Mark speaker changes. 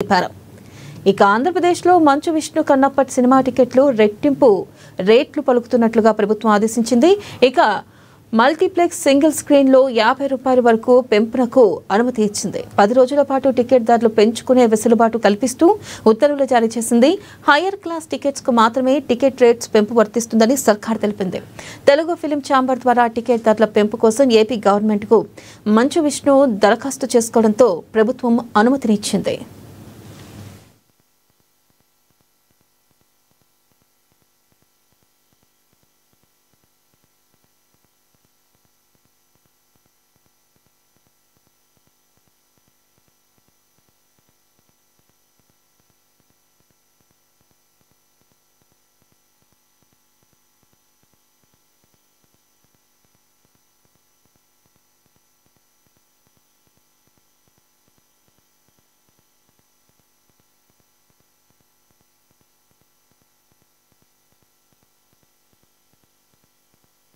Speaker 1: తెలిపారు. ఇక ఆంధ్రప్రదేశ్లో మంచు విష్ణు కన్నప్పటి సినిమా టికెట్లు రెట్టింపు రేట్లు పలుకుతున్నట్లుగా ప్రభుత్వం ఆదేశించింది. ఇక మల్టీప్లెక్స్ సింగిల్ స్క్రీన్లో ₹50 వరకు పెంపునకు అనుమతి ఇచ్చింది. 10 రోజుల పాటు టికెట్ ధరలు పెంచుకునే వెసులుబాటు కల్పిస్తూ ఉత్తర్వులు జారీ చేసింది. హయ్యర్ క్లాస్ టికెట్స్కు మాత్రమే టికెట్ రేట్స్ పెంపు వర్తిస్తుందని సర్కార్ తెలిపింది. తెలుగు ఫిలిం ఛాంబర్ ద్వారా టికెట్ ధరల పెంపు కోసం ఏపీ గవర్నమెంట్కు మంచు విష్ణు దరఖాస్తు చేసుకోవడంతో ప్రభుత్వం అనుమతినిచ్చింది.